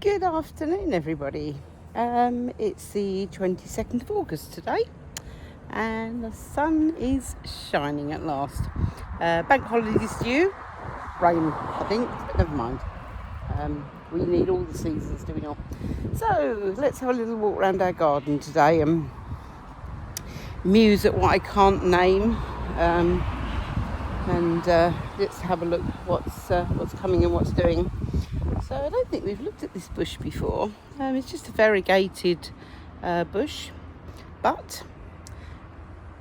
Good afternoon, everybody. It's the 22nd of August today, and the sun is shining at last. Bank holidays due. Rain, I think, but never mind. We need all the seasons, do we not? So, let's have a little walk around our garden today and muse at what I can't name. Let's have a look what's coming and what's doing. So I don't think we've looked at this bush before. It's just a variegated bush, but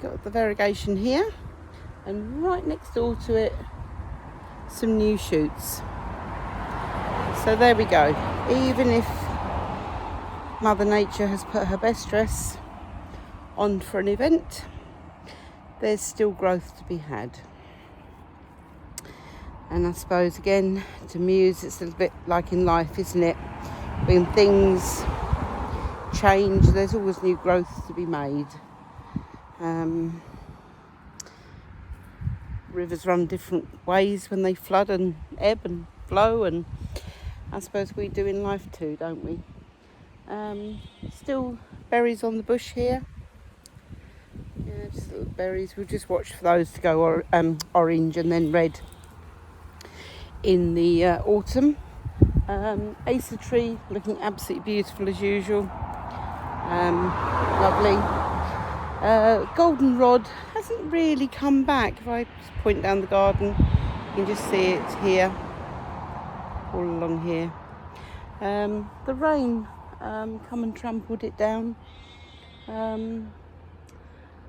got the variegation here, and right next door to it, some new shoots. So there we go. Even if Mother Nature has put her best dress on for an event, there's still growth to be had. And I suppose, again, to muse, it's a little bit like in life, isn't it? When things change, there's always new growth to be made. Rivers run different ways when they flood and ebb and flow, and I suppose we do in life too, don't we? Still berries on the bush here. Yeah, just little berries. We'll just watch for those to go orange and then red in the autumn. Acer tree looking absolutely beautiful as usual. Lovely. Goldenrod hasn't really come back. If I just point down the garden, you can just see it here, all along here. The rain come and trampled it down, and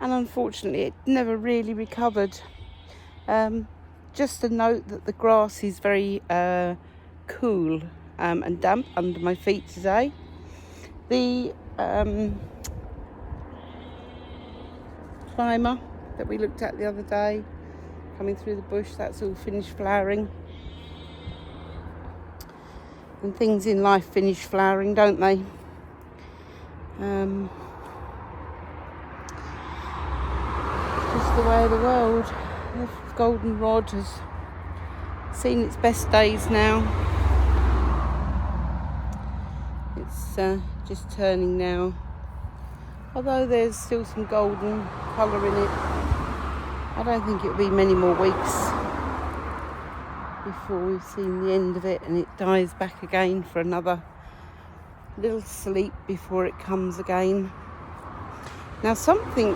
unfortunately it never really recovered. Just a note that the grass is very cool and damp under my feet today. The climber that we looked at the other day, coming through the bush, that's all finished flowering. And things in life finish flowering, don't they? Just the way of the world. The goldenrod has seen its best days now. It's just turning now. Although there's still some golden colour in it, I don't think it'll be many more weeks before we've seen the end of it and it dies back again for another little sleep before it comes again. Now, something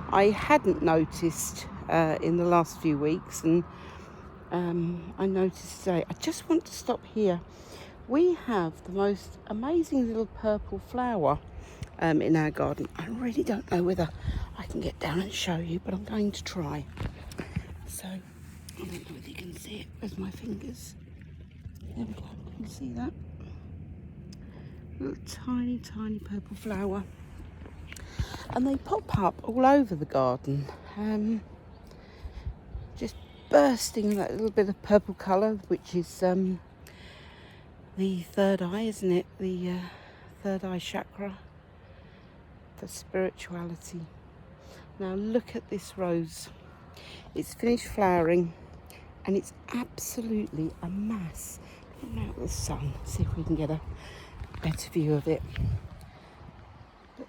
I hadn't noticed in the last few weeks, and I noticed today. I just want to stop here. We have the most amazing little purple flower in our garden. I really don't know whether I can get down and show you, but I'm going to try. So, I don't know whether you can see it. Where's my fingers? There we go. Can you see that? Little tiny, tiny purple flower. And they pop up all over the garden. Just bursting that little bit of purple colour, which is the third eye, isn't it? The third eye chakra for spirituality. Now look at this rose. It's finished flowering and it's absolutely a mass. Come out the sun, see if we can get a better view of it. Look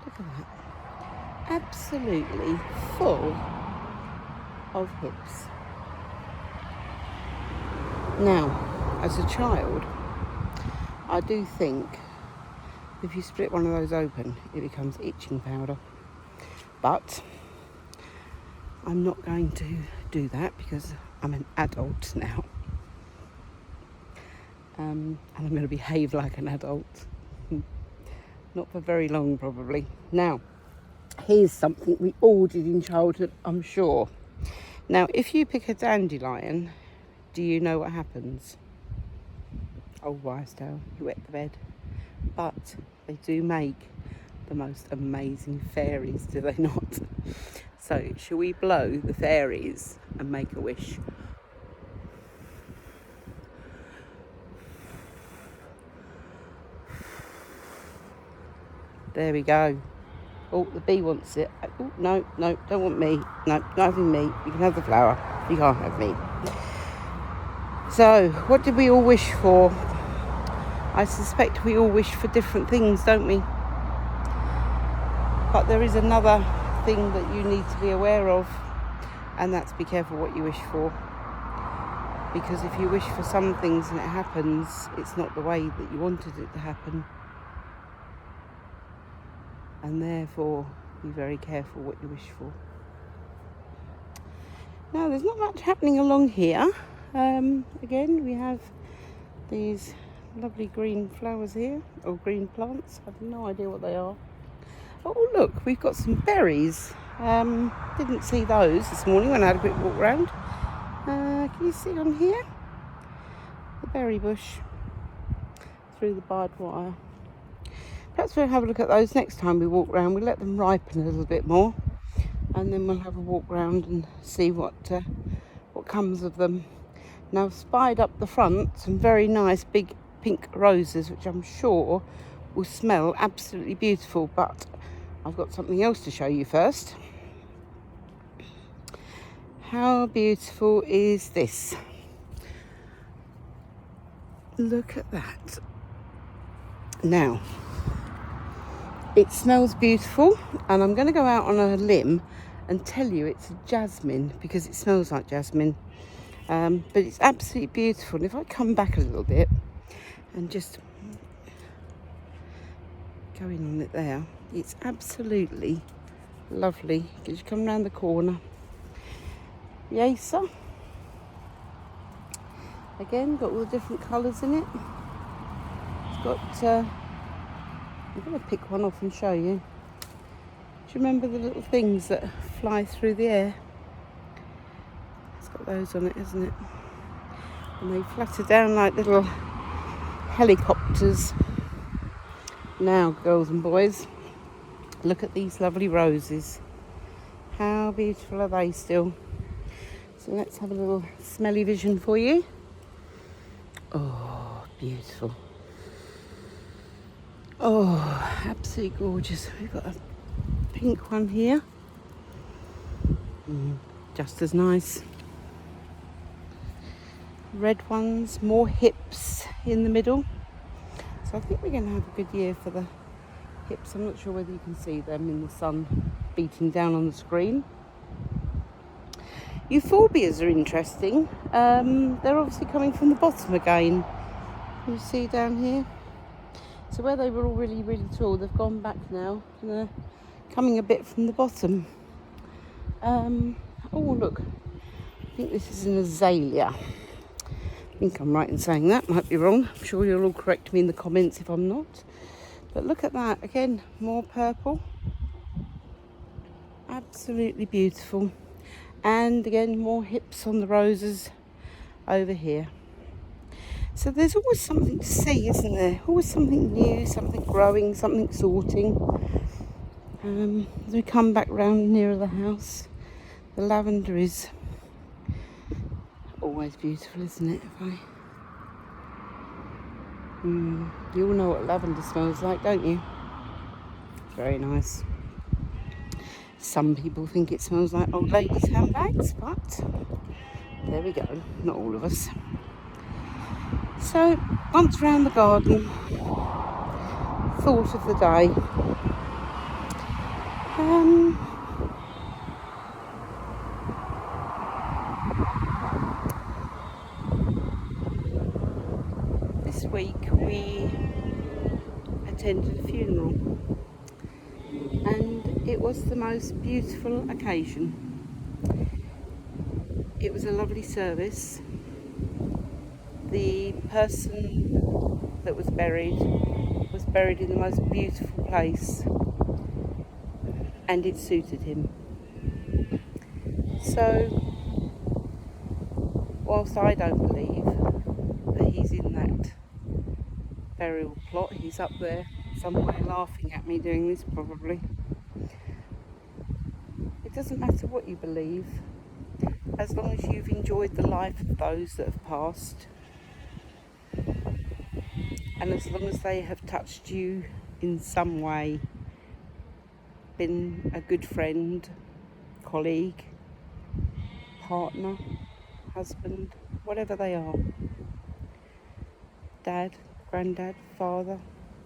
at that. Absolutely full of hips. Now, as a child, I do think if you split one of those open, it becomes itching powder. But I'm not going to do that because I'm an adult now. And I'm going to behave like an adult. Not for very long, probably. Now, here's something we all did in childhood, I'm sure. Now, if you pick a dandelion, do you know what happens? Old wives' tale, you wet the bed. But they do make the most amazing fairies, do they not? So, shall we blow the fairies and make a wish? There we go. Oh, the bee wants it. Oh, no, don't want me. No, not having me. You can have the flower. You can't have me. So, what did we all wish for? I suspect we all wish for different things, don't we? But there is another thing that you need to be aware of, and that's be careful what you wish for. Because if you wish for some things and it happens, it's not the way that you wanted it to happen. And therefore, be very careful what you wish for. Now, there's not much happening along here. Again, we have these lovely green flowers here, or green plants. I have no idea what they are. Oh, look, we've got some berries. Didn't see those this morning when I had a quick walk around. Can you see on here? The berry bush through the barbed wire. Perhaps we'll have a look at those next time we walk around. We'll let them ripen a little bit more, and then we'll have a walk around and see what comes of them. Now, I've spied up the front some very nice big pink roses, which I'm sure will smell absolutely beautiful, but I've got something else to show you first. How beautiful is this? Look at that. Now, it smells beautiful, and I'm going to go out on a limb and tell you it's a jasmine because it smells like jasmine. But it's absolutely beautiful. And if I come back a little bit and just go in on it there, it's absolutely lovely. Because you come round the corner. Yesa. Again, got all the different colours in it. It's got, I'm going to pick one off and show you. Do you remember the little things that fly through the air? It's got those on it, isn't it? And they flutter down like little helicopters. Now, girls and boys, look at these lovely roses. How beautiful are they still? So let's have a little smelly vision for you. Oh, beautiful. Oh, absolutely gorgeous. We've got a pink one here. Just as nice. Red ones, more hips in the middle. So I think we're going to have a good year for the hips. I'm not sure whether you can see them in the sun beating down on the screen. Euphorbias are interesting. They're obviously coming from the bottom again. You see down here? So where they were all really, really tall, they've gone back now. And they're coming a bit from the bottom. Oh, look. I think this is an azalea. I think I'm right in saying that. Might be wrong. I'm sure you'll all correct me in the comments if I'm not. But look at that. Again, more purple. Absolutely beautiful. And again, more hips on the roses over here. So there's always something to see, isn't there? Always something new, something growing, something sorting. As we come back round nearer the house, the lavender is always beautiful, isn't it? You all know what lavender smells like, don't you? It's very nice. Some people think it smells like old ladies' handbags, but there we go, not all of us. So, once round the garden, thought of the day. This week we attended a funeral, and it was the most beautiful occasion. It was a lovely service. The person that was buried in the most beautiful place, and it suited him. So, whilst I don't believe that he's in that burial plot, he's up there somewhere laughing at me doing this probably. It doesn't matter what you believe, as long as you've enjoyed the life of those that have passed, and as long as they have touched you in some way, been a good friend, colleague, partner, husband, whatever they are. Dad, granddad, father,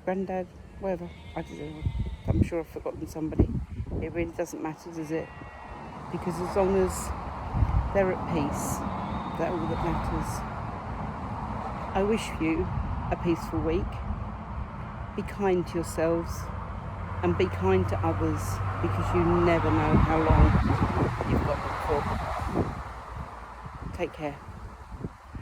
granddad, whatever. I don't know. I'm sure I've forgotten somebody. It really doesn't matter, does it? Because as long as they're at peace, that's all that matters. I wish you a peaceful week. Be kind to yourselves and be kind to others, because you never know how long you've got them for. Take care.